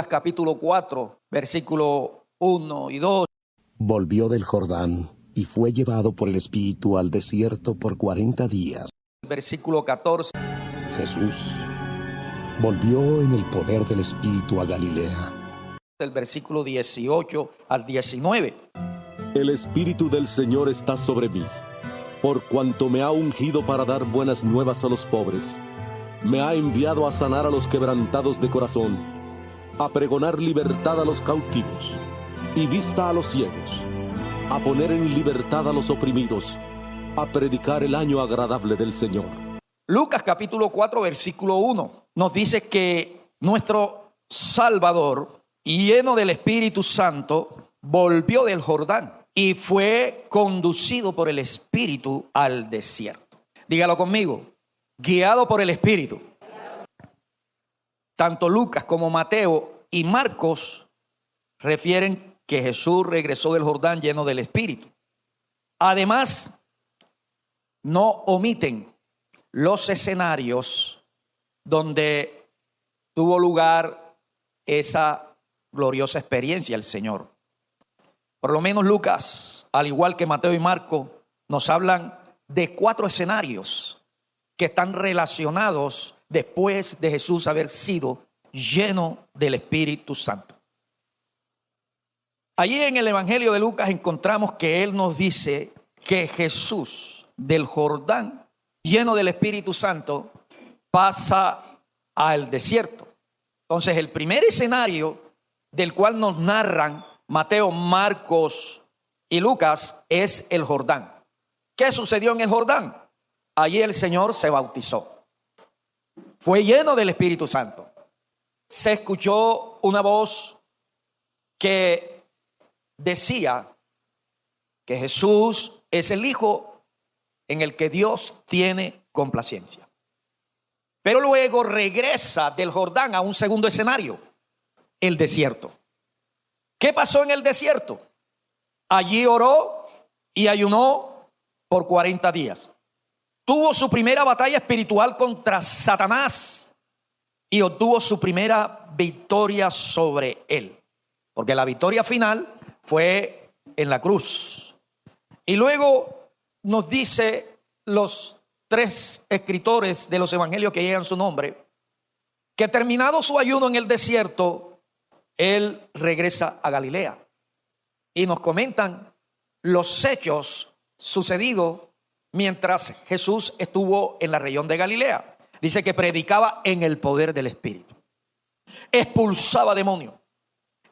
Lucas capítulo 4, versículo 1 y 2. Volvió del Jordán y fue llevado por el Espíritu al desierto por 40 días. Versículo 14. Jesús volvió en el poder del Espíritu a Galilea. Del versículo 18 al 19. El Espíritu del Señor está sobre mí, por cuanto me ha ungido para dar buenas nuevas a los pobres. Me ha enviado a sanar a los quebrantados de corazón, a pregonar libertad a los cautivos y vista a los ciegos, a poner en libertad a los oprimidos, a predicar el año agradable del Señor. Lucas capítulo 4, versículo 1 nos dice que nuestro Salvador, lleno del Espíritu Santo, volvió del Jordán y fue conducido por el Espíritu al desierto. Dígalo conmigo, guiado por el Espíritu. Tanto Lucas como Mateo y Marcos refieren que Jesús regresó del Jordán lleno del Espíritu. Además, no omiten los escenarios donde tuvo lugar esa gloriosa experiencia el Señor. Por lo menos Lucas, al igual que Mateo y Marcos, nos hablan de 4 escenarios que están relacionados después de Jesús haber sido lleno del Espíritu Santo. Allí en el Evangelio de Lucas encontramos que Él nos dice que Jesús del Jordán, lleno del Espíritu Santo, pasa al desierto. Entonces el primer escenario del cual nos narran Mateo, Marcos y Lucas es el Jordán. ¿Qué sucedió en el Jordán? Allí el Señor se bautizó. Fue lleno del Espíritu Santo. Se escuchó una voz que decía que Jesús es el Hijo en el que Dios tiene complacencia. Pero luego regresa del Jordán a un segundo escenario, el desierto. ¿Qué pasó en el desierto? Allí oró y ayunó por 40 días. Tuvo su primera batalla espiritual contra Satanás y obtuvo su primera victoria sobre él. Porque la victoria final fue en la cruz. Y luego nos dice los 3 escritores de los evangelios que llevan su nombre, que terminado su ayuno en el desierto, él regresa a Galilea. Y nos comentan los hechos sucedidos mientras Jesús estuvo en la región de Galilea. Dice que predicaba en el poder del Espíritu. Expulsaba demonios.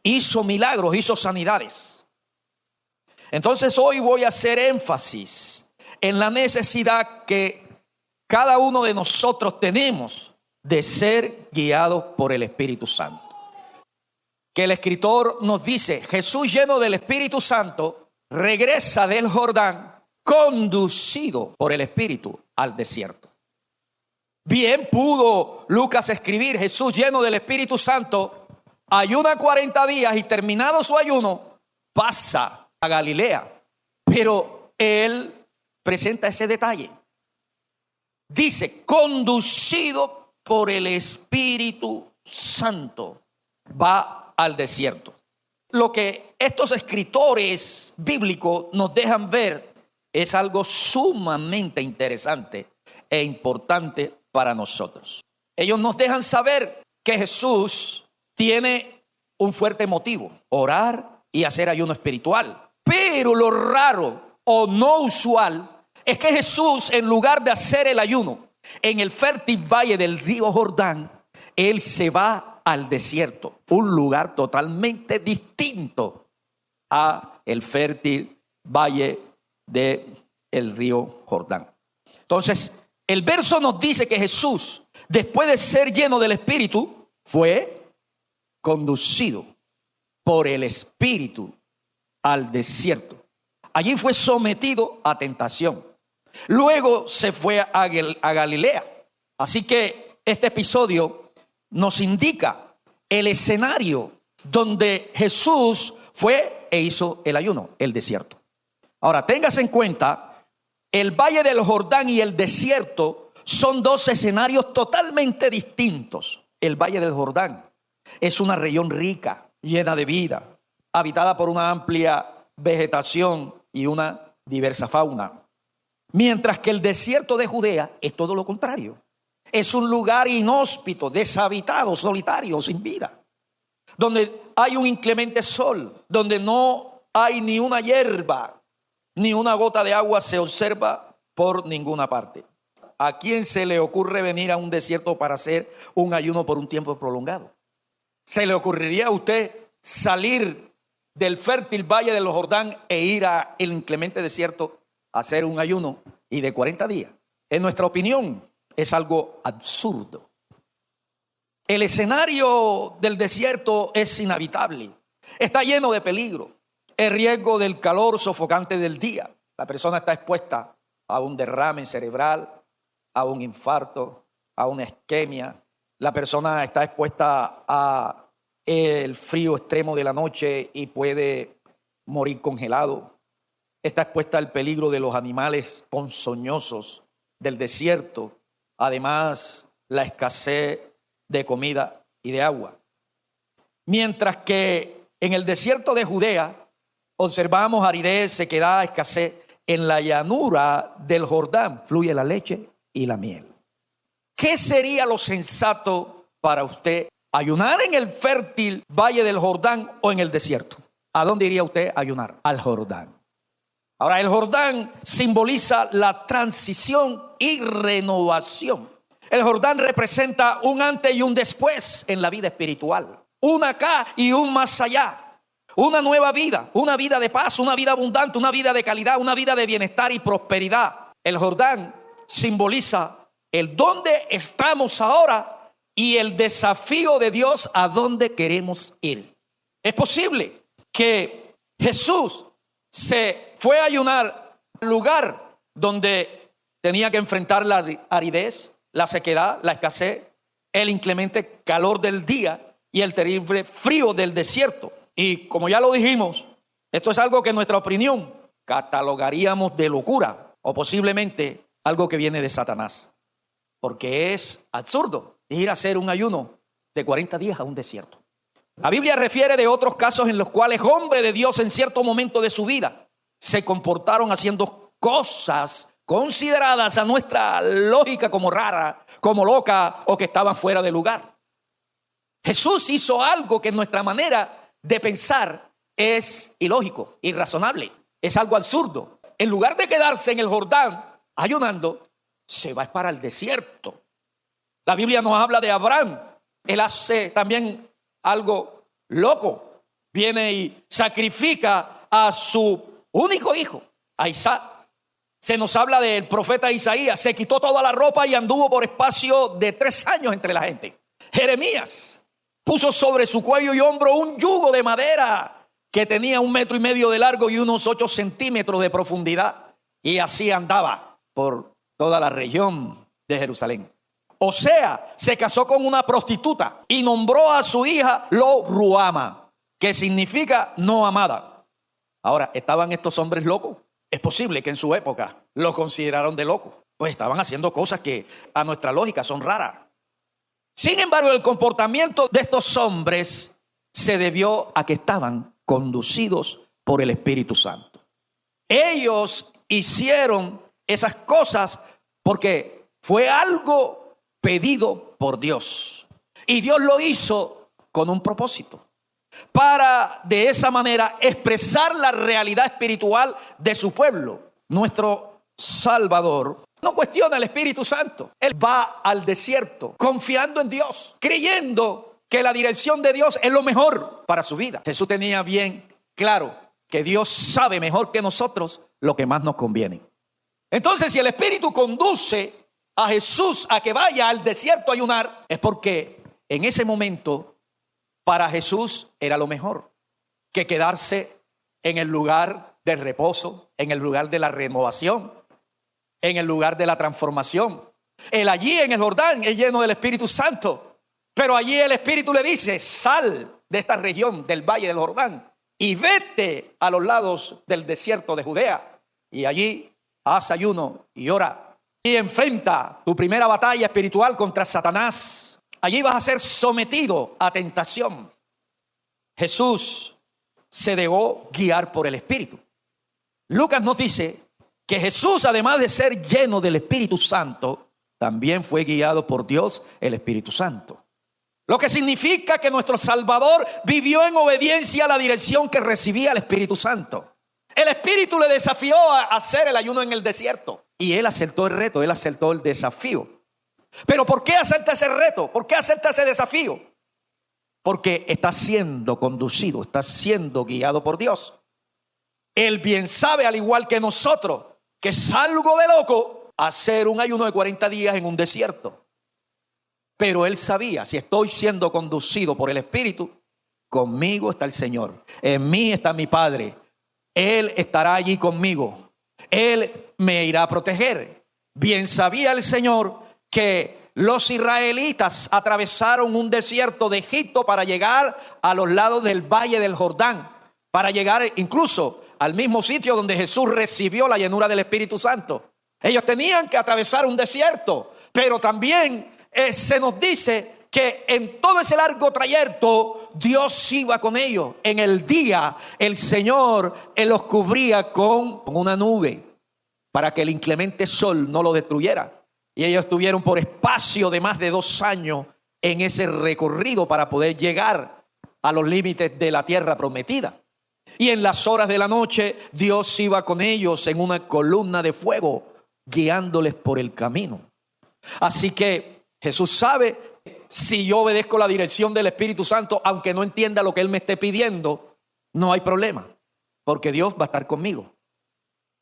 Hizo milagros, hizo sanidades. Entonces hoy voy a hacer énfasis en la necesidad que cada uno de nosotros tenemos de ser guiados por el Espíritu Santo. Que el escritor nos dice, Jesús lleno del Espíritu Santo regresa del Jordán conducido por el Espíritu al desierto. Bien pudo Lucas escribir, Jesús lleno del Espíritu Santo ayuna 40 días y terminado su ayuno pasa a Galilea. Pero él presenta ese detalle. Dice, conducido por el Espíritu Santo, va al desierto. Lo que estos escritores bíblicos nos dejan ver es algo sumamente interesante e importante para nosotros. Ellos nos dejan saber que Jesús tiene un fuerte motivo, orar y hacer ayuno espiritual. Pero lo raro o no usual es que Jesús, en lugar de hacer el ayuno en el fértil valle del río Jordán, él se va al desierto, un lugar totalmente distinto a el fértil valle del río Jordán. Entonces, el verso nos dice que Jesús, después de ser lleno del Espíritu, fue conducido por el Espíritu al desierto. Allí fue sometido a tentación. Luego se fue a Galilea. Así que este episodio nos indica el escenario donde Jesús fue e hizo el ayuno, el desierto. Ahora, téngase en cuenta, el Valle del Jordán y el desierto son 2 escenarios totalmente distintos. El Valle del Jordán Es una región rica, llena de vida, habitada por una amplia vegetación y una diversa fauna. Mientras que el desierto de Judea es todo lo contrario. Es un lugar inhóspito, deshabitado, solitario, sin vida, donde hay un inclemente sol, donde no hay ni una hierba, ni una gota de agua se observa por ninguna parte. ¿A quién se le ocurre venir a un desierto para hacer un ayuno por un tiempo prolongado? ¿Se le ocurriría a usted salir del fértil valle del Jordán e ir al inclemente desierto a hacer un ayuno y de 40 días? En nuestra opinión, es algo absurdo. El escenario del desierto es inhabitable. Está lleno de peligro. El riesgo del calor sofocante del día. La persona está expuesta a un derrame cerebral, a un infarto, a una isquemia. La persona está expuesta a el frío extremo de la noche y puede morir congelado. Está expuesta al peligro de los animales ponzoñosos del desierto. Además, la escasez de comida y de agua. Mientras que en el desierto de Judea observamos aridez, sequedad, escasez. En la llanura del Jordán fluye la leche y la miel. ¿Qué sería lo sensato para usted? ¿Ayunar en el fértil valle del Jordán o en el desierto? ¿A dónde iría usted a ayunar? Al Jordán. Ahora, el Jordán simboliza la transición y renovación. El Jordán representa un antes y un después en la vida espiritual. Un acá y un más allá. Una nueva vida, una vida de paz, una vida abundante, una vida de calidad, una vida de bienestar y prosperidad. El Jordán simboliza el dónde estamos ahora y el desafío de Dios a dónde queremos ir. Es posible que Jesús se fue a ayunar al lugar donde tenía que enfrentar la aridez, la sequedad, la escasez, el inclemente calor del día y el terrible frío del desierto. Y como ya lo dijimos, esto es algo que en nuestra opinión catalogaríamos de locura o posiblemente algo que viene de Satanás. Porque es absurdo ir a hacer un ayuno de 40 días a un desierto. La Biblia refiere de otros casos en los cuales hombres de Dios en cierto momento de su vida se comportaron haciendo cosas consideradas a nuestra lógica como rara, como loca o que estaban fuera de lugar. Jesús hizo algo que en nuestra manera de pensar es ilógico, irrazonable, es algo absurdo. En lugar de quedarse en el Jordán ayunando, se va para el desierto. La Biblia nos habla de Abraham. Él hace también algo loco. Viene y sacrifica a su único hijo, a Isaac. Se nos habla del profeta Isaías. Se quitó toda la ropa y anduvo por espacio de 3 años entre la gente. Jeremías puso sobre su cuello y hombro un yugo de madera que tenía 1,5 metros de largo y unos 8 centímetros de profundidad. Y así andaba por toda la región de Jerusalén. Osea se casó con una prostituta y nombró a su hija Lo-Ruama, que significa no amada. Ahora, ¿estaban estos hombres locos? Es posible que en su época lo consideraron de loco. Pues estaban haciendo cosas que a nuestra lógica son raras. Sin embargo, el comportamiento de estos hombres se debió a que estaban conducidos por el Espíritu Santo. Ellos hicieron esas cosas porque fue algo pedido por Dios. Y Dios lo hizo con un propósito. Para de esa manera expresar la realidad espiritual de su pueblo. Nuestro Salvador no cuestiona el Espíritu Santo. Él va al desierto confiando en Dios, creyendo que la dirección de Dios es lo mejor para su vida. Jesús tenía bien claro que Dios sabe mejor que nosotros lo que más nos conviene. Entonces, si el Espíritu conduce a Jesús a que vaya al desierto a ayunar, es porque en ese momento para Jesús era lo mejor que quedarse en el lugar del reposo, en el lugar de la renovación, en el lugar de la transformación. Él allí en el Jordán es lleno del Espíritu Santo, pero allí el Espíritu le dice: sal de esta región del valle del Jordán y vete a los lados del desierto de Judea, y allí haz ayuno y ora y enfrenta tu primera batalla espiritual contra Satanás. allí vas a ser sometido a tentación. Jesús se dejó guiar por el Espíritu. Lucas nos dice que Jesús, además de ser lleno del Espíritu Santo, también fue guiado por Dios, el Espíritu Santo. Lo que significa que nuestro Salvador vivió en obediencia a la dirección que recibía el Espíritu Santo. El Espíritu le desafió a hacer el ayuno en el desierto y él aceptó el reto, él aceptó el desafío. Pero ¿por qué acepta ese reto? ¿Por qué acepta ese desafío? Porque está siendo conducido, está siendo guiado por Dios. Él bien sabe, al igual que nosotros, que es algo de loco hacer un ayuno de 40 días en un desierto. Pero él sabía, si estoy siendo conducido por el Espíritu, conmigo está el Señor, en mí está mi Padre. Él estará allí conmigo, Él me irá a proteger. Bien sabía el Señor que los israelitas atravesaron un desierto de Egipto para llegar a los lados del valle del Jordán, para llegar incluso al mismo sitio donde Jesús recibió la llenura del Espíritu Santo. Ellos tenían que atravesar un desierto, pero también se nos dice que en todo ese largo trayecto Dios iba con ellos. En el día el Señor los cubría con una nube para que el inclemente sol no lo destruyera. Y ellos estuvieron por espacio de más de 2 años en ese recorrido para poder llegar a los límites de la tierra prometida. Y en las horas de la noche Dios iba con ellos en una columna de fuego, guiándoles por el camino. Así que Jesús sabe, si yo obedezco la dirección del Espíritu Santo, aunque no entienda lo que Él me esté pidiendo, no hay problema, porque Dios va a estar conmigo.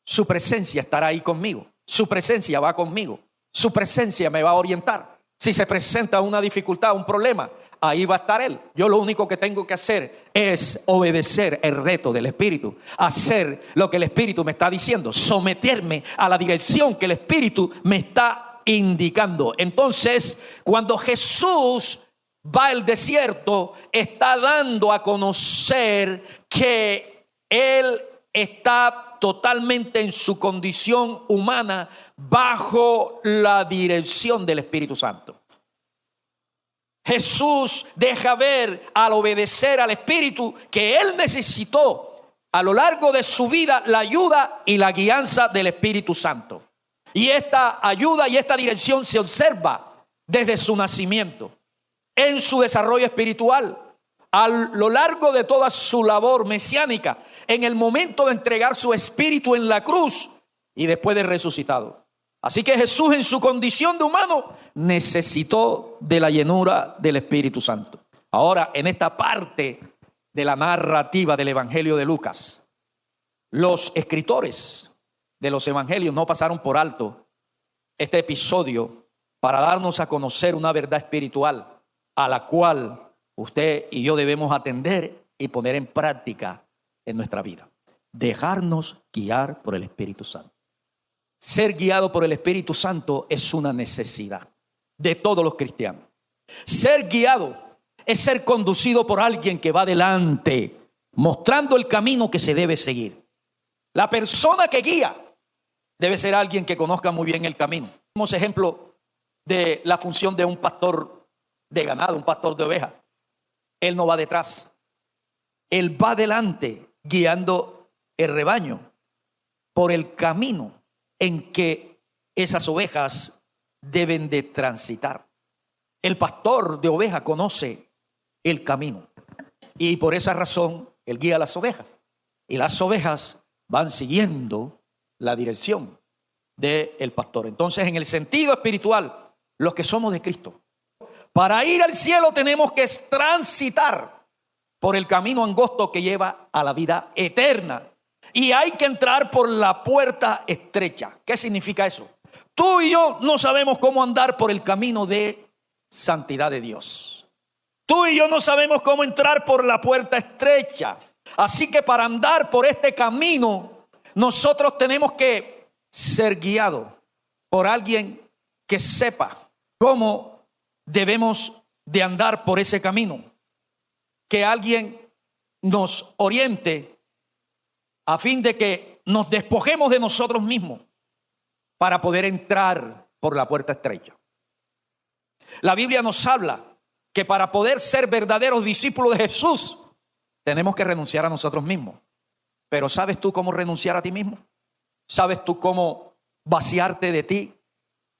Su presencia estará ahí conmigo. Su presencia va conmigo. Su presencia me va a orientar. Si se presenta una dificultad, un problema, ahí va a estar Él. Yo lo único que tengo que hacer es obedecer el reto del Espíritu, hacer lo que el Espíritu me está diciendo, someterme a la dirección que el Espíritu me está indicando. Entonces, cuando Jesús va al desierto, está dando a conocer que Él está totalmente en su condición humana bajo la dirección del Espíritu Santo. Jesús deja ver, al obedecer al Espíritu, que Él necesitó a lo largo de su vida la ayuda y la guianza del Espíritu Santo. Y esta ayuda y esta dirección se observa desde su nacimiento, en su desarrollo espiritual, a lo largo de toda su labor mesiánica, en el momento de entregar su espíritu en la cruz y después de resucitado. Así que Jesús, en su condición de humano, necesitó de la llenura del Espíritu Santo. Ahora, en esta parte de la narrativa del Evangelio de Lucas, los escritores de los evangelios no pasaron por alto este episodio para darnos a conocer una verdad espiritual a la cual usted y yo debemos atender y poner en práctica en nuestra vida. Dejarnos guiar por el Espíritu Santo. Ser guiado por el Espíritu Santo es una necesidad de todos los cristianos. Ser guiado es ser conducido por alguien que va adelante, mostrando el camino que se debe seguir. La persona que guía debe ser alguien que conozca muy bien el camino. Tenemos ejemplo de la función de un pastor de ganado, un pastor de ovejas. Él no va detrás. Él va adelante guiando el rebaño por el camino en que esas ovejas deben de transitar. El pastor de ovejas conoce el camino y por esa razón él guía a las ovejas. Y las ovejas van siguiendo la dirección del pastor. Entonces, en el sentido espiritual, los que somos de Cristo, para ir al cielo tenemos que transitar por el camino angosto que lleva a la vida eterna. Y hay que entrar por la puerta estrecha. ¿Qué significa eso? Tú y yo no sabemos cómo andar por el camino de santidad de Dios. Tú y yo no sabemos cómo entrar por la puerta estrecha. Así que para andar por este camino, nosotros tenemos que ser guiados por alguien que sepa cómo debemos de andar por ese camino. Que alguien nos oriente a fin de que nos despojemos de nosotros mismos para poder entrar por la puerta estrecha. La Biblia nos habla que para poder ser verdaderos discípulos de Jesús, tenemos que renunciar a nosotros mismos. Pero ¿sabes tú cómo renunciar a ti mismo? ¿Sabes tú cómo vaciarte de ti?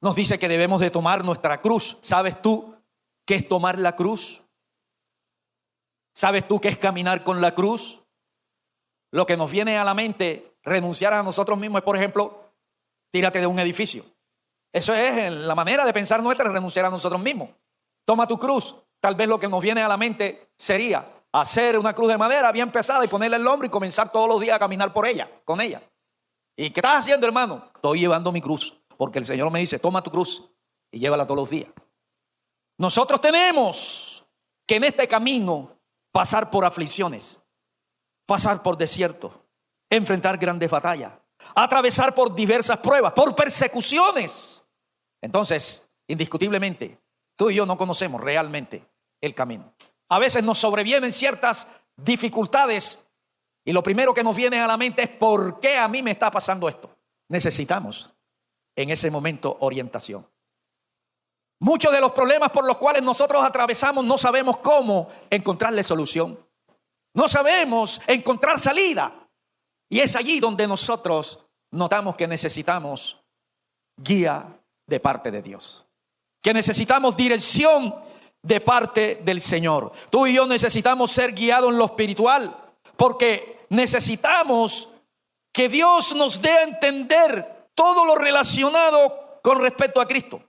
Nos dice que debemos de tomar nuestra cruz. ¿Sabes tú qué es tomar la cruz? ¿Sabes tú qué es caminar con la cruz? Lo que nos viene a la mente, renunciar a nosotros mismos, es, por ejemplo, tírate de un edificio. Eso es la manera de pensar nuestra, renunciar a nosotros mismos. Toma tu cruz. Tal vez lo que nos viene a la mente sería hacer una cruz de madera bien pesada y ponerle el hombro y comenzar todos los días a caminar por ella, con ella. ¿Y qué estás haciendo, hermano? Estoy llevando mi cruz, porque el Señor me dice, toma tu cruz y llévala todos los días. Nosotros tenemos que en este camino pasar por aflicciones, pasar por desiertos, enfrentar grandes batallas, atravesar por diversas pruebas, por persecuciones. Entonces, indiscutiblemente, tú y yo no conocemos realmente el camino. A veces nos sobrevienen ciertas dificultades y lo primero que nos viene a la mente es ¿por qué a mí me está pasando esto? Necesitamos en ese momento orientación. Muchos de los problemas por los cuales nosotros atravesamos no sabemos cómo encontrarle solución. No sabemos encontrar salida. Y es allí donde nosotros notamos que necesitamos guía de parte de Dios. Que necesitamos dirección de parte del Señor. Tú y yo necesitamos ser guiados en lo espiritual, porque necesitamos que Dios nos dé a entender todo lo relacionado con respecto a Cristo.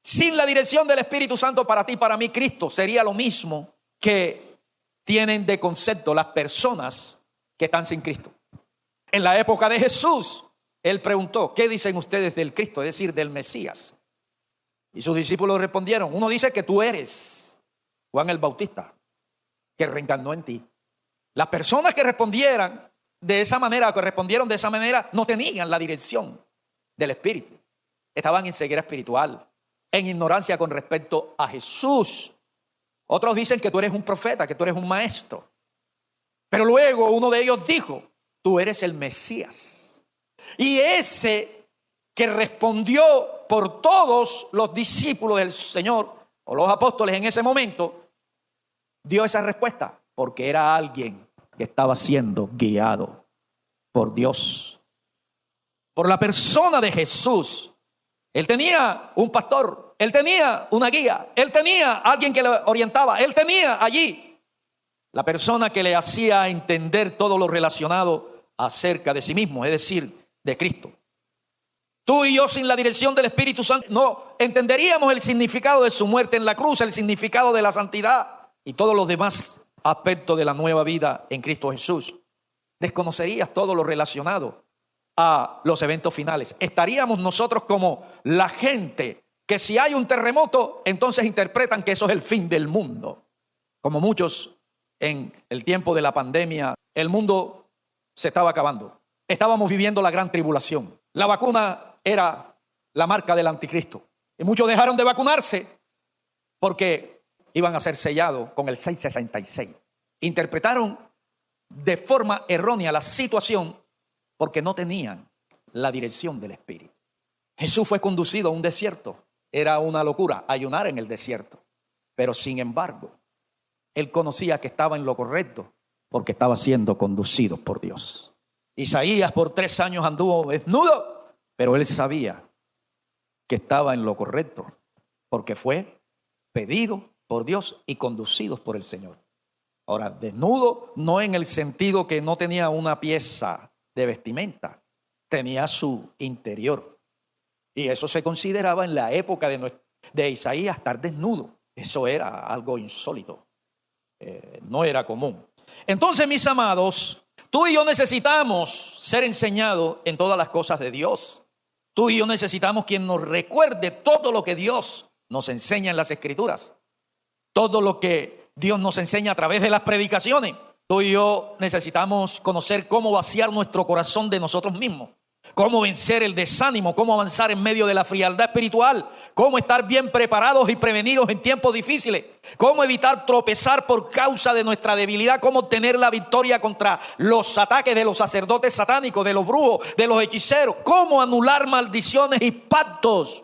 Sin la dirección del Espíritu Santo para ti, para mí, Cristo sería lo mismo que tienen de concepto las personas que están sin Cristo. En la época de Jesús, Él preguntó, ¿qué dicen ustedes del Cristo? Es decir, del Mesías. Y sus discípulos respondieron, uno dice que tú eres Juan el Bautista, que reencarnó en ti. Las personas que respondieron de esa manera, no tenían la dirección del Espíritu. Estaban en ceguera espiritual, en ignorancia con respecto a Jesús. Otros dicen que tú eres un profeta, que tú eres un maestro. Pero luego uno de ellos dijo, tú eres el Mesías. Y ese que respondió por todos los discípulos del Señor, o los apóstoles en ese momento, dio esa respuesta, porque era alguien que estaba siendo guiado por Dios, por la persona de Jesús. Él tenía un pastor, él tenía una guía, él tenía alguien que le orientaba, él tenía allí la persona que le hacía entender todo lo relacionado acerca de sí mismo, es decir, de Cristo. Tú y yo sin la dirección del Espíritu Santo no entenderíamos el significado de su muerte en la cruz, el significado de la santidad y todos los demás aspectos de la nueva vida en Cristo Jesús. Desconocerías todo lo relacionado a los eventos finales. Estaríamos nosotros como la gente que si hay un terremoto, entonces interpretan que eso es el fin del mundo. Como muchos en el tiempo de la pandemia, el mundo se estaba acabando. Estábamos viviendo la gran tribulación. La vacuna era la marca del anticristo. Y muchos dejaron de vacunarse porque iban a ser sellados con el 666. Interpretaron de forma errónea la situación porque no tenían la dirección del Espíritu. Jesús fue conducido a un desierto. Era una locura ayunar en el desierto. Pero sin embargo, Él conocía que estaba en lo correcto porque estaba siendo conducido por Dios. Isaías por 3 años anduvo desnudo, pero él sabía que estaba en lo correcto porque fue pedido por Dios y conducido por el Señor. Ahora, desnudo no en el sentido que no tenía una pieza de vestimenta, tenía su interior. Y eso se consideraba en la época de Isaías estar desnudo. Eso era algo insólito, no era común. Entonces, mis amados, tú y yo necesitamos ser enseñados en todas las cosas de Dios. Tú y yo necesitamos quien nos recuerde todo lo que Dios nos enseña en las Escrituras. Todo lo que Dios nos enseña a través de las predicaciones. Tú y yo necesitamos conocer cómo vaciar nuestro corazón de nosotros mismos. Cómo vencer el desánimo, cómo avanzar en medio de la frialdad espiritual, cómo estar bien preparados y prevenidos en tiempos difíciles, cómo evitar tropezar por causa de nuestra debilidad, cómo obtener la victoria contra los ataques de los sacerdotes satánicos, de los brujos, de los hechiceros, cómo anular maldiciones y pactos.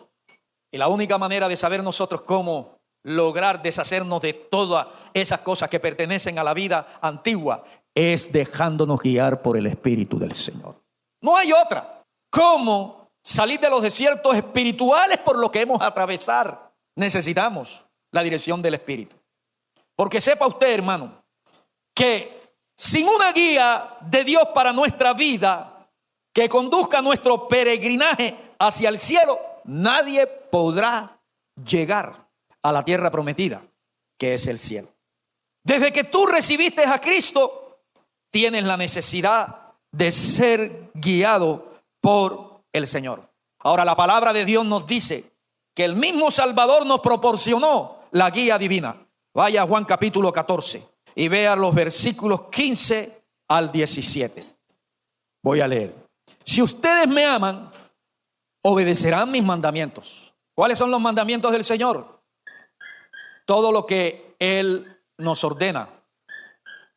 Y la única manera de saber nosotros cómo lograr deshacernos de todas esas cosas que pertenecen a la vida antigua es dejándonos guiar por el Espíritu del Señor. No hay otra. ¿Cómo salir de los desiertos espirituales por lo que hemos atravesar? Necesitamos la dirección del Espíritu. Porque sepa usted, hermano, que sin una guía de Dios para nuestra vida que conduzca nuestro peregrinaje hacia el cielo, nadie podrá llegar a la tierra prometida, que es el cielo. Desde que tú recibiste a Cristo, tienes la necesidad de ser guiado por el Señor. Ahora, la palabra de Dios nos dice que el mismo Salvador nos proporcionó la guía divina. Vaya a Juan capítulo 14 y vea los versículos 15 al 17. Voy a leer. Si ustedes me aman, obedecerán mis mandamientos. ¿Cuáles son los mandamientos del Señor? Todo lo que Él nos ordena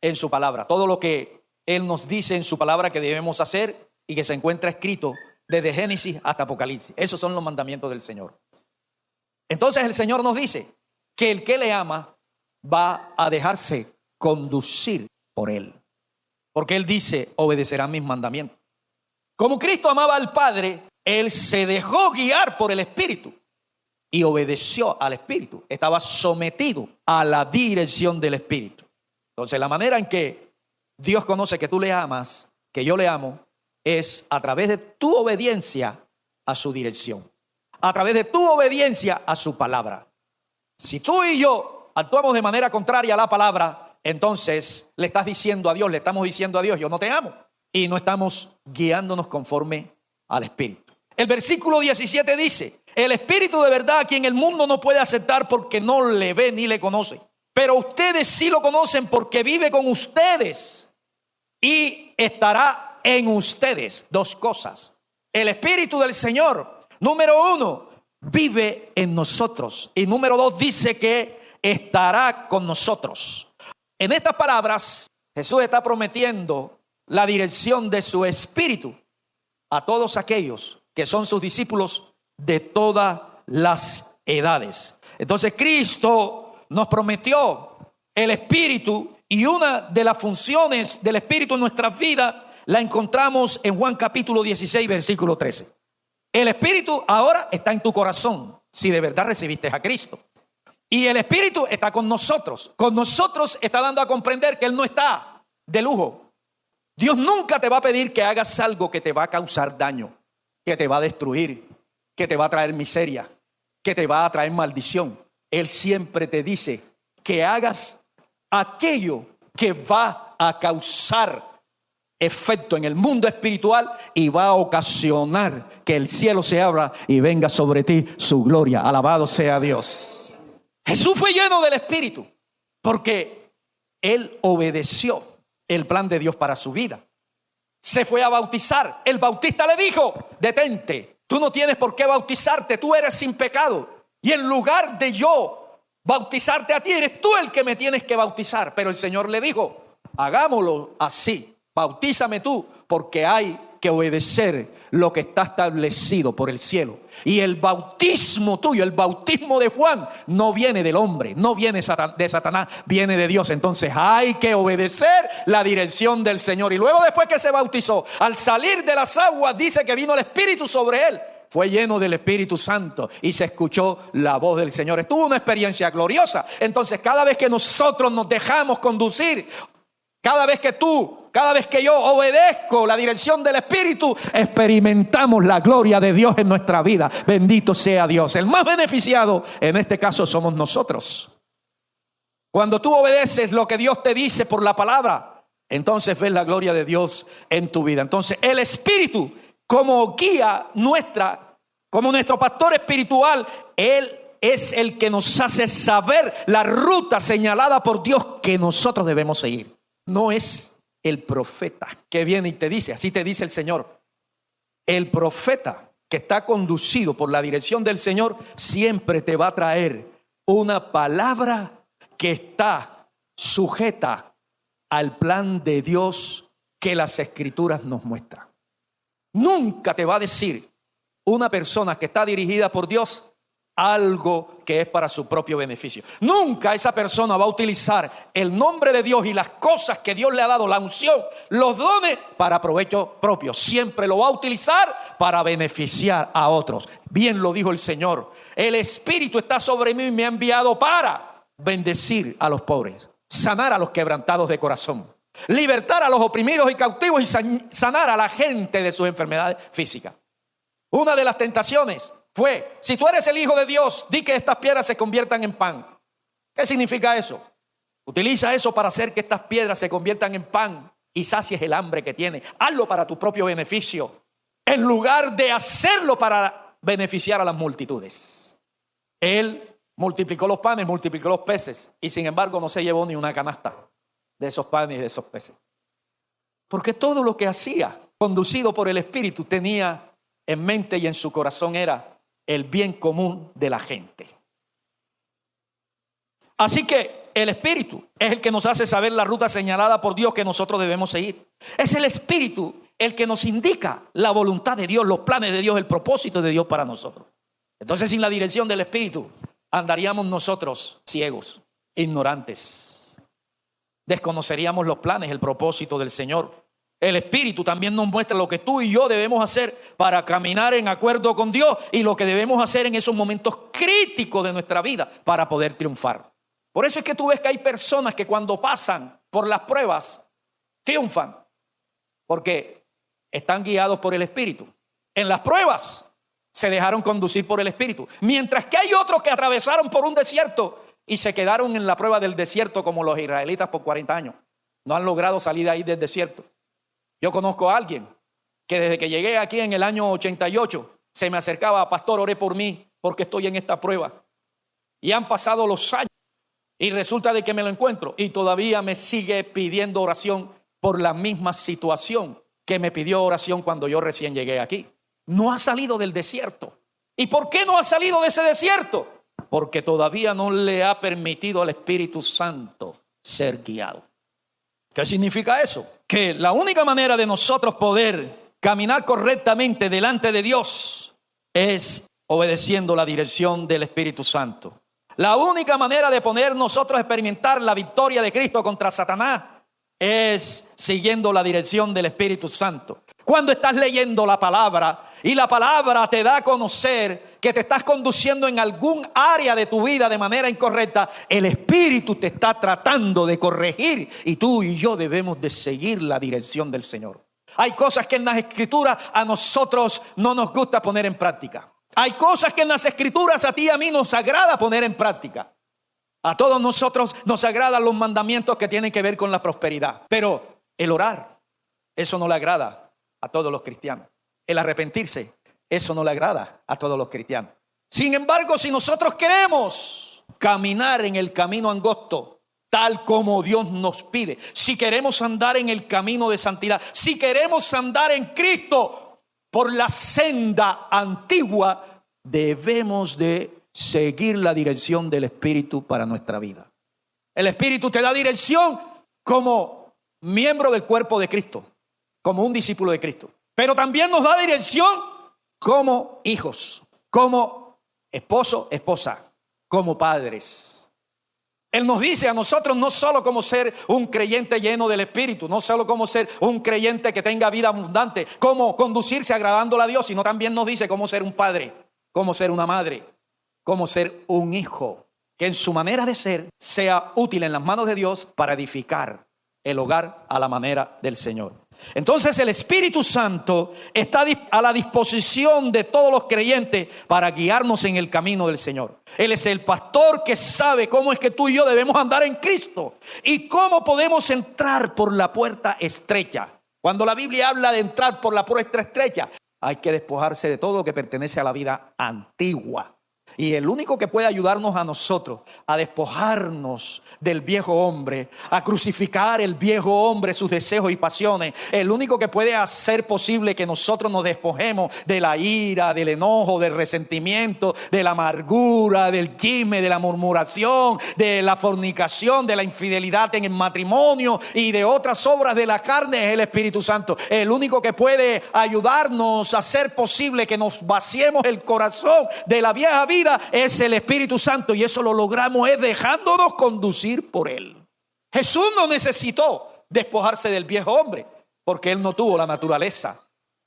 en su palabra, todo lo que Él nos dice en su palabra que debemos hacer y que se encuentra escrito desde Génesis hasta Apocalipsis. Esos son los mandamientos del Señor. Entonces el Señor nos dice que el que le ama va a dejarse conducir por Él, porque Él dice, obedecerán mis mandamientos. Como Cristo amaba al Padre, Él se dejó guiar por el Espíritu y obedeció al Espíritu. Estaba sometido a la dirección del Espíritu. Entonces, la manera en que Dios conoce que tú le amas, que yo le amo, es a través de tu obediencia a su dirección, a través de tu obediencia a su palabra. Si tú y yo actuamos de manera contraria a la palabra, entonces le estás diciendo a Dios, le estamos diciendo a Dios, yo no te amo, y no estamos guiándonos conforme al Espíritu. El versículo 17 dice, el Espíritu de verdad a quien el mundo no puede aceptar porque no le ve ni le conoce, pero ustedes sí lo conocen porque vive con ustedes y estará en ustedes. Dos cosas. El Espíritu del Señor, número uno, vive en nosotros, y número dos, dice que estará con nosotros. En estas palabras, Jesús está prometiendo la dirección de su Espíritu a todos aquellos que son sus discípulos de todas las edades. Entonces Cristo nos prometió el Espíritu, y una de las funciones del Espíritu en nuestras vidas la encontramos en Juan capítulo 16 versículo 13. El Espíritu ahora está en tu corazón si de verdad recibiste a Cristo, y el Espíritu está con nosotros. Con nosotros está dando a comprender que Él no está de lujo. Dios nunca te va a pedir que hagas algo que te va a causar daño, que te va a destruir, que te va a traer miseria, que te va a traer maldición. Él siempre te dice que hagas aquello que va a causar efecto en el mundo espiritual y va a ocasionar que el cielo se abra y venga sobre ti su gloria. Alabado sea Dios. Jesús fue lleno del Espíritu porque Él obedeció el plan de Dios para su vida. Se fue a bautizar. El bautista le dijo, detente, tú no tienes por qué bautizarte, tú eres sin pecado, y en lugar de yo bautizarte a ti, eres tú el que me tienes que bautizar. Pero el Señor le dijo, hagámoslo así, bautízame tú, porque hay que obedecer lo que está establecido por el cielo. Y el bautismo tuyo, el bautismo de Juan, no viene del hombre, no viene de Satanás, viene de Dios. Entonces hay que obedecer la dirección del Señor. Y luego, después que se bautizó, al salir de las aguas, dice que vino el Espíritu sobre él. Fue lleno del Espíritu Santo y se escuchó la voz del Señor. Estuvo una experiencia gloriosa. Entonces, cada vez que nosotros nos dejamos conducir, cada vez que yo obedezco la dirección del Espíritu, experimentamos la gloria de Dios en nuestra vida. Bendito sea Dios. El más beneficiado en este caso somos nosotros. Cuando tú obedeces lo que Dios te dice por la palabra, entonces ves la gloria de Dios en tu vida. Entonces el Espíritu, como guía nuestra, como nuestro pastor espiritual, Él es el que nos hace saber la ruta señalada por Dios que nosotros debemos seguir. No es el profeta que viene y te dice, así te dice el Señor. El profeta que está conducido por la dirección del Señor siempre te va a traer una palabra que está sujeta al plan de Dios que las Escrituras nos muestran. Nunca te va a decir una persona que está dirigida por Dios, algo que es para su propio beneficio. Nunca esa persona va a utilizar el nombre de Dios y las cosas que Dios le ha dado, la unción, los dones, para provecho propio. Siempre lo va a utilizar para beneficiar a otros. Bien lo dijo el Señor: el Espíritu está sobre mí y me ha enviado para bendecir a los pobres, sanar a los quebrantados de corazón, libertar a los oprimidos y cautivos y sanar a la gente de sus enfermedades físicas. Una de las tentaciones fue: si tú eres el Hijo de Dios, di que estas piedras se conviertan en pan. ¿Qué significa eso? Utiliza eso para hacer que estas piedras se conviertan en pan y sacies el hambre que tienes. Hazlo para tu propio beneficio, en lugar de hacerlo para beneficiar a las multitudes. Él multiplicó los panes, multiplicó los peces, y sin embargo no se llevó ni una canasta de esos panes y de esos peces. Porque todo lo que hacía, conducido por el Espíritu, tenía en mente y en su corazón era el bien común de la gente. Así que el Espíritu es el que nos hace saber la ruta señalada por Dios que nosotros debemos seguir. Es el Espíritu el que nos indica la voluntad de Dios, los planes de Dios, el propósito de Dios para nosotros. Entonces, sin la dirección del Espíritu, andaríamos nosotros ciegos, ignorantes. Desconoceríamos los planes, el propósito del Señor. El Espíritu también nos muestra lo que tú y yo debemos hacer para caminar en acuerdo con Dios y lo que debemos hacer en esos momentos críticos de nuestra vida para poder triunfar. Por eso es que tú ves que hay personas que cuando pasan por las pruebas triunfan, porque están guiados por el Espíritu. En las pruebas se dejaron conducir por el Espíritu, mientras que hay otros que atravesaron por un desierto y se quedaron en la prueba del desierto, como los israelitas por 40 años. No han logrado salir de ahí del desierto. Yo conozco a alguien que desde que llegué aquí en el año 88 se me acercaba: pastor, ore por mí porque estoy en esta prueba. Y han pasado los años y resulta de que me lo encuentro y todavía me sigue pidiendo oración por la misma situación que me pidió oración cuando yo recién llegué aquí. No ha salido del desierto. ¿Y por qué no ha salido de ese desierto? Porque todavía no le ha permitido al Espíritu Santo ser guiado. ¿Qué significa eso? Que la única manera de nosotros poder caminar correctamente delante de Dios es obedeciendo la dirección del Espíritu Santo. La única manera de poder nosotros experimentar la victoria de Cristo contra Satanás es siguiendo la dirección del Espíritu Santo. Cuando estás leyendo la palabra y la palabra te da a conocer que te estás conduciendo en algún área de tu vida de manera incorrecta, el Espíritu te está tratando de corregir y tú y yo debemos de seguir la dirección del Señor. Hay cosas que en las Escrituras a nosotros no nos gusta poner en práctica. Hay cosas que en las Escrituras a ti y a mí nos agrada poner en práctica. A todos nosotros nos agradan los mandamientos que tienen que ver con la prosperidad, pero el orar, eso no le agrada a todos los cristianos. El arrepentirse, eso no le agrada a todos los cristianos. Sin embargo, si nosotros queremos caminar en el camino angosto, tal como Dios nos pide, si queremos andar en el camino de santidad, si queremos andar en Cristo por la senda antigua, debemos de seguir la dirección del Espíritu para nuestra vida. El Espíritu te da dirección como miembro del cuerpo de Cristo, como un discípulo de Cristo. Pero también nos da dirección como hijos, como esposo, esposa, como padres. Él nos dice a nosotros no solo cómo ser un creyente lleno del Espíritu, no solo cómo ser un creyente que tenga vida abundante, cómo conducirse agradándole a Dios, sino también nos dice cómo ser un padre, cómo ser una madre, cómo ser un hijo, que en su manera de ser sea útil en las manos de Dios para edificar el hogar a la manera del Señor. Entonces el Espíritu Santo está a la disposición de todos los creyentes para guiarnos en el camino del Señor. Él es el pastor que sabe cómo es que tú y yo debemos andar en Cristo y cómo podemos entrar por la puerta estrecha. Cuando la Biblia habla de entrar por la puerta estrecha, hay que despojarse de todo lo que pertenece a la vida antigua. Y el único que puede ayudarnos a nosotros a despojarnos del viejo hombre, a crucificar el viejo hombre, sus deseos y pasiones, el único que puede hacer posible que nosotros nos despojemos de la ira, del enojo, del resentimiento, de la amargura, del chisme, de la murmuración, de la fornicación, de la infidelidad en el matrimonio y de otras obras de la carne, es el Espíritu Santo. El único que puede ayudarnos a hacer posible que nos vaciemos el corazón de la vieja vida vida es el Espíritu Santo, y eso lo logramos es dejándonos conducir por Él. Jesús no necesitó despojarse del viejo hombre, porque Él no tuvo la naturaleza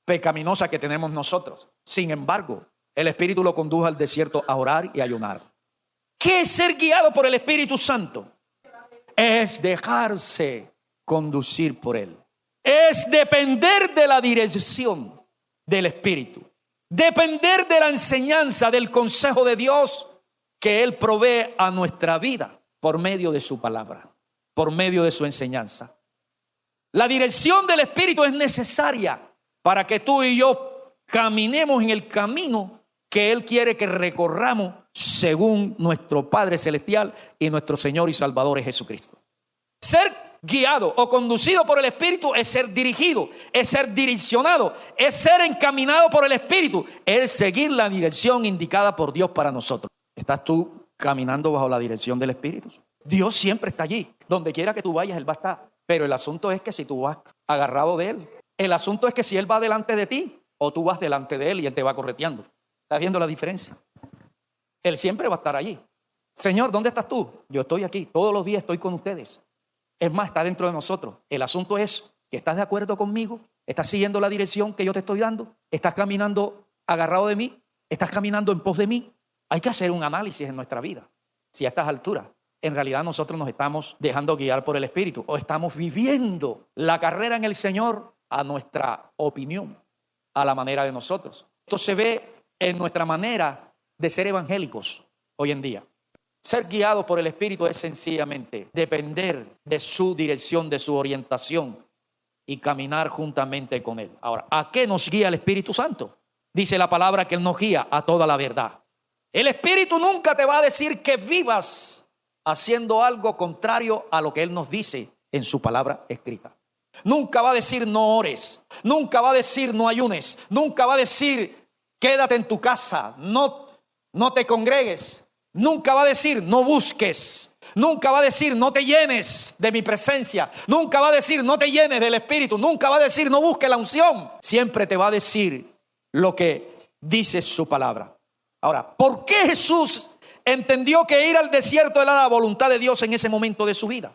pecaminosa que tenemos nosotros. Sin embargo, el Espíritu lo condujo al desierto a orar y ayunar. ¿Qué es ser guiado por el Espíritu Santo? Es dejarse conducir por Él. Es depender de la dirección del Espíritu. Depender de la enseñanza, del consejo de Dios que Él provee a nuestra vida por medio de su palabra, por medio de su enseñanza. La dirección del Espíritu es necesaria para que tú y yo caminemos en el camino que Él quiere que recorramos según nuestro Padre Celestial y nuestro Señor y Salvador Jesucristo. Ser guiado o conducido por el Espíritu es ser dirigido, es ser direccionado, es ser encaminado por el Espíritu, es seguir la dirección indicada por Dios para nosotros. ¿Estás tú caminando bajo la dirección del Espíritu? Dios siempre está allí. Donde quiera que tú vayas, Él va a estar. Pero el asunto es que si tú vas agarrado de Él, el asunto es que si Él va delante de ti o tú vas delante de Él y Él te va correteando. ¿Estás viendo la diferencia? Él siempre va a estar allí. Señor, ¿dónde estás tú? Yo estoy aquí, todos los días estoy con ustedes. Es más, está dentro de nosotros. El asunto es que estás de acuerdo conmigo, estás siguiendo la dirección que yo te estoy dando, estás caminando agarrado de mí, estás caminando en pos de mí. Hay que hacer un análisis en nuestra vida. Si a estas alturas, en realidad nosotros nos estamos dejando guiar por el Espíritu o estamos viviendo la carrera en el Señor a nuestra opinión, a la manera de nosotros. Esto se ve en nuestra manera de ser evangélicos hoy en día. Ser guiado por el Espíritu es sencillamente depender de su dirección, de su orientación y caminar juntamente con Él. Ahora, ¿a qué nos guía el Espíritu Santo? Dice la palabra que Él nos guía a toda la verdad. El Espíritu nunca te va a decir que vivas haciendo algo contrario a lo que Él nos dice en su palabra escrita. Nunca va a decir no ores, nunca va a decir no ayunes, nunca va a decir quédate en tu casa, no te congregues. Nunca va a decir no busques. Nunca va a decir no te llenes de mi presencia. Nunca va a decir no te llenes del Espíritu. Nunca va a decir no busques la unción. Siempre te va a decir lo que dice su palabra. Ahora, ¿por qué Jesús entendió que ir al desierto era la voluntad de Dios en ese momento de su vida?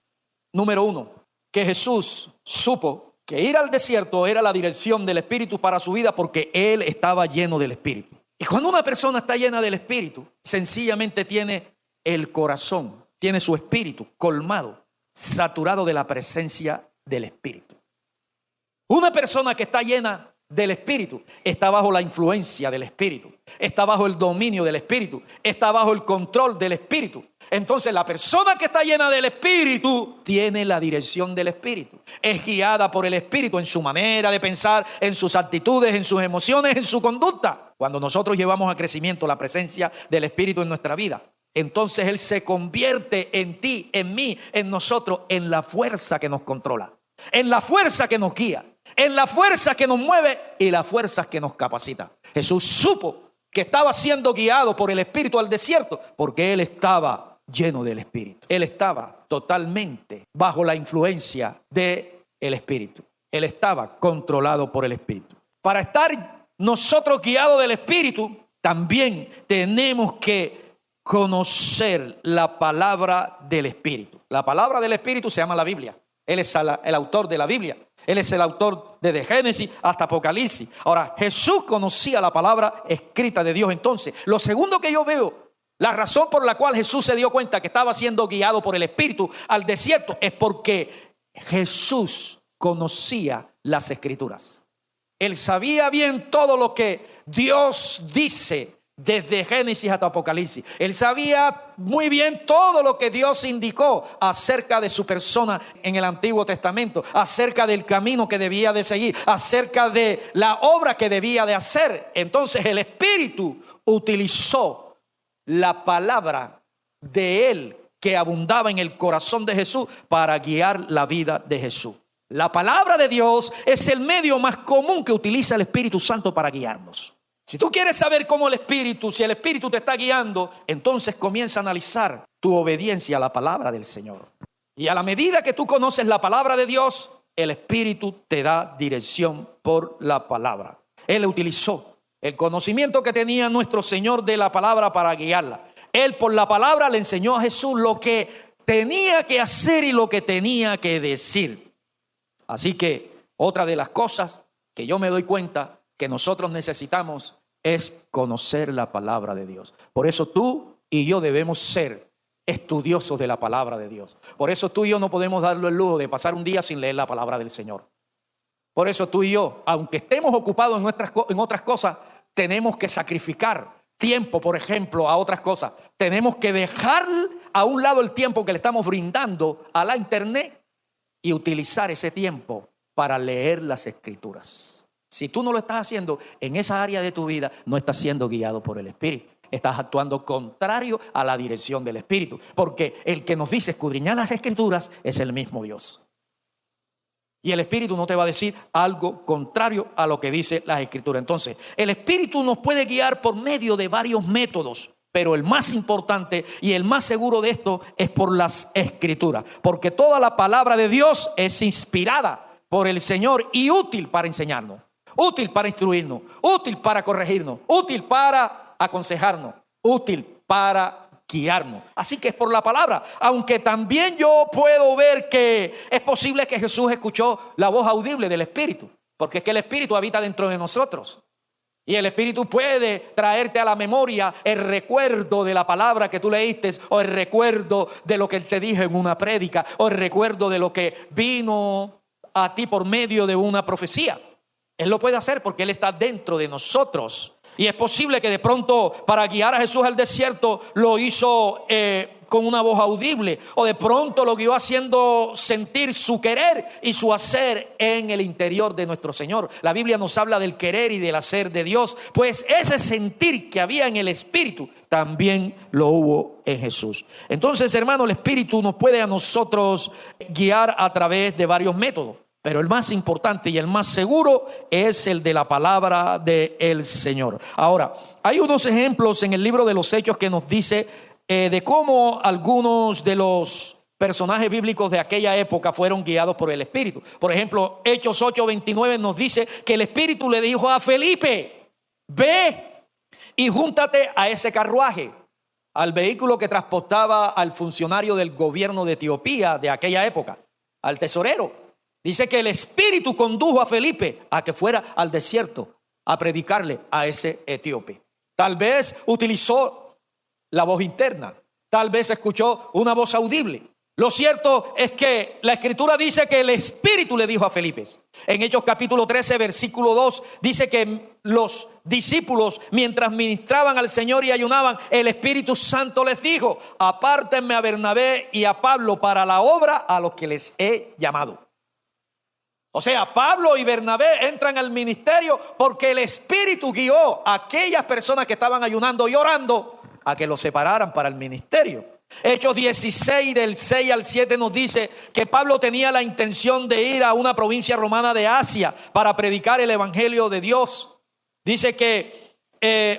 Número uno, que Jesús supo que ir al desierto era la dirección del Espíritu para su vida porque Él estaba lleno del Espíritu. Y cuando una persona está llena del Espíritu, sencillamente tiene el corazón, tiene su espíritu colmado, saturado de la presencia del Espíritu. Una persona que está llena del Espíritu está bajo la influencia del Espíritu, está bajo el dominio del Espíritu, está bajo el control del Espíritu. Entonces la persona que está llena del Espíritu tiene la dirección del Espíritu. Es guiada por el Espíritu en su manera de pensar, en sus actitudes, en sus emociones, en su conducta. Cuando nosotros llevamos a crecimiento la presencia del Espíritu en nuestra vida, entonces Él se convierte en ti, en mí, en nosotros, en la fuerza que nos controla, en la fuerza que nos guía, en la fuerza que nos mueve y la fuerza que nos capacita. Jesús supo que estaba siendo guiado por el Espíritu al desierto porque Él estaba lleno del Espíritu. Él estaba totalmente bajo la influencia del Espíritu. Él estaba controlado por el Espíritu. Para estar nosotros guiados del Espíritu, también tenemos que conocer la palabra del Espíritu. La palabra del Espíritu se llama la Biblia. Él es el autor de la Biblia. Él es el autor desde Génesis hasta Apocalipsis. Ahora, Jesús conocía la palabra escrita de Dios. Entonces, lo segundo que yo veo, la razón por la cual Jesús se dio cuenta que estaba siendo guiado por el Espíritu al desierto es porque Jesús conocía las Escrituras. Él sabía bien todo lo que Dios dice desde Génesis hasta Apocalipsis. Él sabía muy bien todo lo que Dios indicó acerca de su persona en el Antiguo Testamento, acerca del camino que debía de seguir, acerca de la obra que debía de hacer. Entonces el Espíritu utilizó la palabra de Él que abundaba en el corazón de Jesús para guiar la vida de Jesús. La palabra de Dios es el medio más común que utiliza el Espíritu Santo para guiarnos. Si tú quieres saber cómo si el Espíritu te está guiando, entonces comienza a analizar tu obediencia a la palabra del Señor. Y a la medida que tú conoces la palabra de Dios, el Espíritu te da dirección por la palabra. Él utilizó El conocimiento que tenía nuestro Señor de la palabra para guiarla. Él por la palabra le enseñó a Jesús lo que tenía que hacer y lo que tenía que decir. Así que otra de las cosas que yo me doy cuenta que nosotros necesitamos es conocer la palabra de Dios. Por eso tú y yo debemos ser estudiosos de la palabra de Dios. Por eso tú y yo no podemos darle el lujo de pasar un día sin leer la palabra del Señor. Por eso tú y yo, aunque estemos ocupados en otras cosas, tenemos que sacrificar tiempo, por ejemplo, a otras cosas. Tenemos que dejar a un lado el tiempo que le estamos brindando a la internet y utilizar ese tiempo para leer las Escrituras. Si tú no lo estás haciendo en esa área de tu vida, no estás siendo guiado por el Espíritu. Estás actuando contrario a la dirección del Espíritu. Porque el que nos dice escudriñar las Escrituras es el mismo Dios. Y el Espíritu no te va a decir algo contrario a lo que dice las Escrituras. Entonces, el Espíritu nos puede guiar por medio de varios métodos. Pero el más importante y el más seguro de esto es por las Escrituras. Porque toda la palabra de Dios es inspirada por el Señor y útil para enseñarnos. Útil para instruirnos, útil para corregirnos, útil para aconsejarnos, útil para guiarnos. Así que es por la palabra. Aunque también yo puedo ver que es posible que Jesús escuchó la voz audible del Espíritu, porque es que el Espíritu habita dentro de nosotros. Y el Espíritu puede traerte a la memoria el recuerdo de la palabra que tú leíste, o el recuerdo de lo que Él te dijo en una prédica, o el recuerdo de lo que vino a ti por medio de una profecía. Él lo puede hacer porque Él está dentro de nosotros. Y es posible que de pronto para guiar a Jesús al desierto lo hizo con una voz audible. O de pronto lo guió haciendo sentir su querer y su hacer en el interior de nuestro Señor. La Biblia nos habla del querer y del hacer de Dios. Pues ese sentir que había en el Espíritu también lo hubo en Jesús. Entonces, hermano, el Espíritu nos puede a nosotros guiar a través de varios métodos. Pero el más importante y el más seguro es el de la palabra del Señor. Ahora, hay unos ejemplos en el libro de los Hechos que nos dice de cómo algunos de los personajes bíblicos de aquella época fueron guiados por el Espíritu. Por ejemplo, Hechos 8:29 nos dice que el Espíritu le dijo a Felipe: ve y júntate a ese carruaje, al vehículo que transportaba al funcionario del gobierno de Etiopía de aquella época, al tesorero. Dice que el Espíritu condujo a Felipe a que fuera al desierto a predicarle a ese etíope. Tal vez utilizó la voz interna, tal vez escuchó una voz audible. Lo cierto es que la Escritura dice que el Espíritu le dijo a Felipe. En Hechos capítulo 13, versículo 2, dice que los discípulos, mientras ministraban al Señor y ayunaban, el Espíritu Santo les dijo: apártenme a Bernabé y a Pablo para la obra a los que les he llamado. O sea, Pablo y Bernabé entran al ministerio porque el Espíritu guió a aquellas personas que estaban ayunando y orando a que los separaran para el ministerio. Hechos 16 del 6 al 7 nos dice que Pablo tenía la intención de ir a una provincia romana de Asia para predicar el evangelio de Dios. Dice que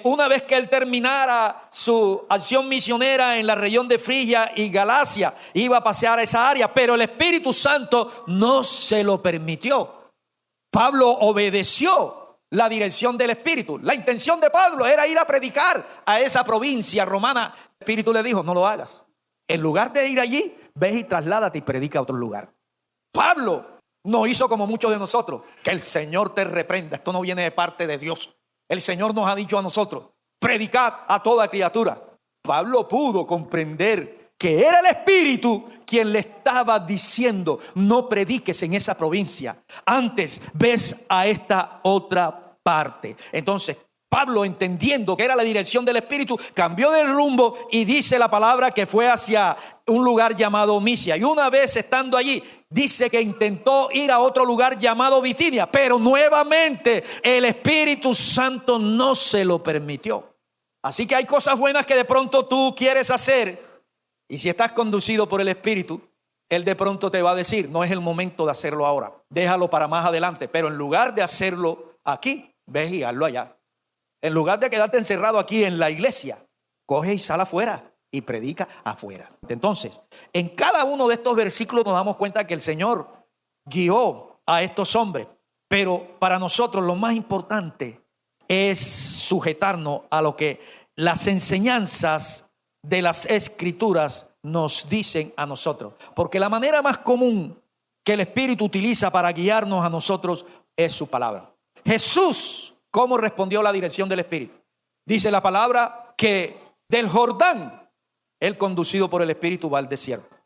una vez que él terminara su acción misionera en la región de Frigia y Galacia, iba a pasear a esa área, pero el Espíritu Santo no se lo permitió. Pablo obedeció la dirección del Espíritu. La intención de Pablo era ir a predicar a esa provincia romana. El Espíritu le dijo: no lo hagas. En lugar de ir allí, ve y trasládate y predica a otro lugar. Pablo no hizo como muchos de nosotros: que el Señor te reprenda, esto no viene de parte de Dios. El Señor nos ha dicho a nosotros: predicad a toda criatura. Pablo pudo comprender que era el Espíritu quien le estaba diciendo: no prediques en esa provincia, antes ves a esta otra parte. Entonces Pablo, entendiendo que era la dirección del Espíritu, cambió de rumbo y dice la palabra que fue hacia un lugar llamado Misia. Y una vez estando allí, dice que intentó ir a otro lugar llamado Bitinia, pero nuevamente el Espíritu Santo no se lo permitió. Así que hay cosas buenas que de pronto tú quieres hacer, y si estás conducido por el Espíritu, Él de pronto te va a decir: no es el momento de hacerlo ahora, déjalo para más adelante. Pero en lugar de hacerlo aquí, ve y hazlo allá. En lugar de quedarte encerrado aquí en la iglesia, coge y sal afuera y predica afuera. Entonces, en cada uno de estos versículos nos damos cuenta que el Señor guió a estos hombres. Pero para nosotros lo más importante es sujetarnos a lo que las enseñanzas de las Escrituras nos dicen a nosotros. Porque la manera más común que el Espíritu utiliza para guiarnos a nosotros es su palabra. Jesús, ¿cómo respondió la dirección del Espíritu? Dice la palabra que del Jordán, él conducido por el Espíritu va al desierto.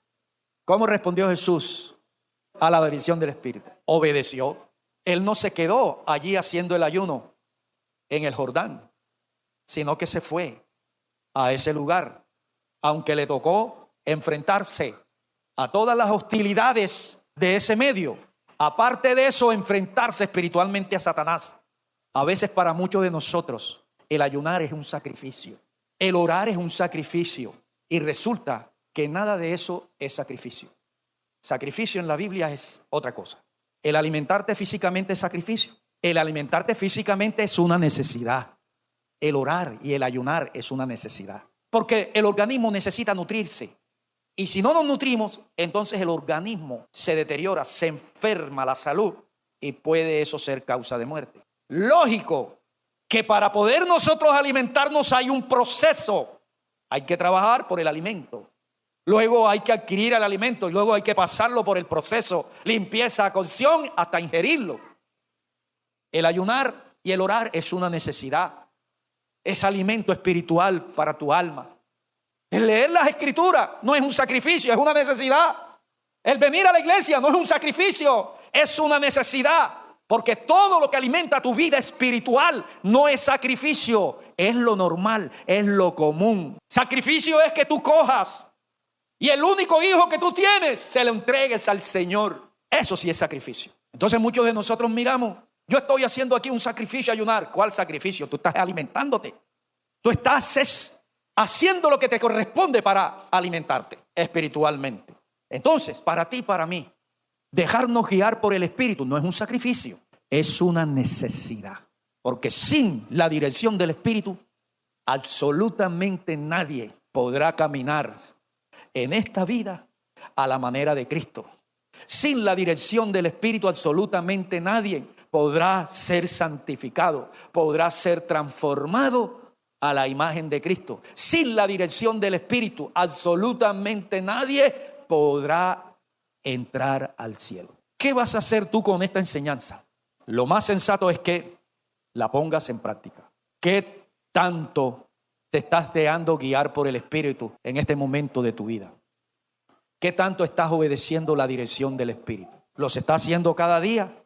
¿Cómo respondió Jesús a la dirección del Espíritu? Obedeció. Él no se quedó allí haciendo el ayuno en el Jordán, sino que se fue a ese lugar, aunque le tocó enfrentarse a todas las hostilidades de ese medio. Aparte de eso, enfrentarse espiritualmente a Satanás. A veces para muchos de nosotros el ayunar es un sacrificio, el orar es un sacrificio, y resulta que nada de eso es sacrificio. Sacrificio en la Biblia es otra cosa. El alimentarte físicamente es sacrificio. El alimentarte físicamente es una necesidad. El orar y el ayunar es una necesidad. Porque el organismo necesita nutrirse. Y si no nos nutrimos, entonces el organismo se deteriora, se enferma la salud y puede eso ser causa de muerte. Lógico que para poder nosotros alimentarnos hay un proceso. Hay que trabajar por el alimento. Luego hay que adquirir el alimento y luego hay que pasarlo por el proceso, limpieza, cocción, hasta ingerirlo. El ayunar y el orar es una necesidad. Es alimento espiritual para tu alma. El leer las Escrituras no es un sacrificio, es una necesidad. El venir a la iglesia no es un sacrificio, es una necesidad. Porque todo lo que alimenta tu vida espiritual no es sacrificio, es lo normal, es lo común. Sacrificio es que tú cojas y el único hijo que tú tienes se lo entregues al Señor. Eso sí es sacrificio. Entonces muchos de nosotros miramos, yo estoy haciendo aquí un sacrificio, ayunar. ¿Cuál sacrificio? Tú estás alimentándote. Tú estás haciendo lo que te corresponde para alimentarte espiritualmente. Entonces, para ti y para mí, dejarnos guiar por el Espíritu no es un sacrificio, es una necesidad. Porque sin la dirección del Espíritu, absolutamente nadie podrá caminar en esta vida a la manera de Cristo. Sin la dirección del Espíritu, absolutamente nadie podrá ser santificado, podrá ser transformado a la imagen de Cristo. Sin la dirección del Espíritu, absolutamente nadie podrá entrar al cielo. ¿Qué vas a hacer tú con esta enseñanza? Lo más sensato es que la pongas en práctica. ¿Qué tanto te estás dejando guiar por el Espíritu en este momento de tu vida? ¿Qué tanto estás obedeciendo la dirección del Espíritu? ¿Los estás haciendo cada día?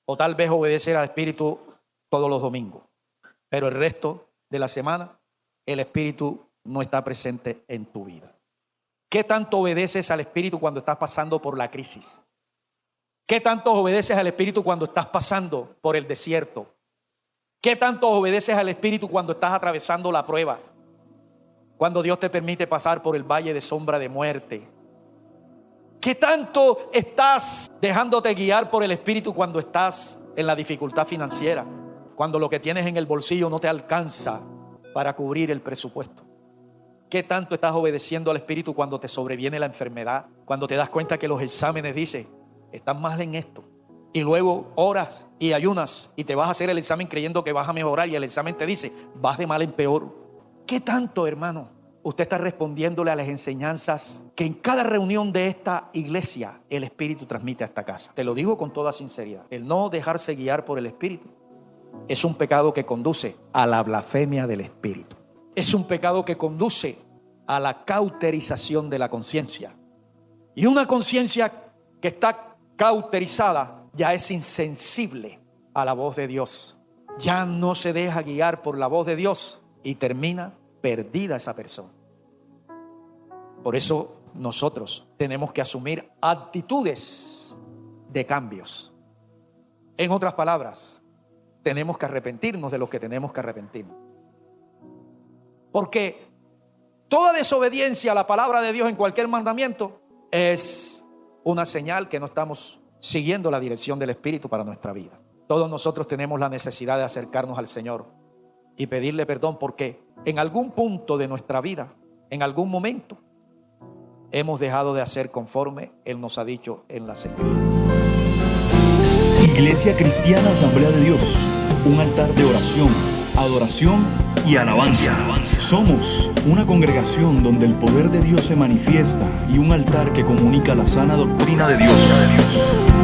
O tal vez obedecer al Espíritu todos los domingos, pero el resto de la semana el Espíritu no está presente en tu vida. ¿Qué tanto obedeces al Espíritu cuando estás pasando por la crisis? ¿Qué tanto obedeces al Espíritu cuando estás pasando por el desierto? ¿Qué tanto obedeces al Espíritu cuando estás atravesando la prueba? Cuando Dios te permite pasar por el valle de sombra de muerte. ¿Qué tanto estás dejándote guiar por el Espíritu cuando estás en la dificultad financiera? Cuando lo que tienes en el bolsillo no te alcanza para cubrir el presupuesto. ¿Qué tanto estás obedeciendo al Espíritu cuando te sobreviene la enfermedad? Cuando te das cuenta que los exámenes dicen, estás mal en esto. Y luego oras y ayunas y te vas a hacer el examen creyendo que vas a mejorar y el examen te dice, vas de mal en peor. ¿Qué tanto, hermano, usted está respondiéndole a las enseñanzas que en cada reunión de esta iglesia el Espíritu transmite a esta casa? Te lo digo con toda sinceridad. El no dejarse guiar por el Espíritu es un pecado que conduce a la blasfemia del Espíritu. Es un pecado que conduce a la cauterización de la conciencia. Y una conciencia que está cauterizada ya es insensible a la voz de Dios. Ya no se deja guiar por la voz de Dios y termina perdida esa persona. Por eso nosotros tenemos que asumir actitudes de cambios. En otras palabras, tenemos que arrepentirnos de lo que tenemos que arrepentirnos. Porque toda desobediencia a la palabra de Dios en cualquier mandamiento es una señal que no estamos siguiendo la dirección del Espíritu para nuestra vida. Todos nosotros tenemos la necesidad de acercarnos al Señor y pedirle perdón porque en algún punto de nuestra vida, en algún momento, hemos dejado de hacer conforme Él nos ha dicho en las Escrituras. Iglesia Cristiana Asamblea de Dios, un altar de oración, adoración y alabanza. Somos una congregación donde el poder de Dios se manifiesta y un altar que comunica la sana doctrina de Dios.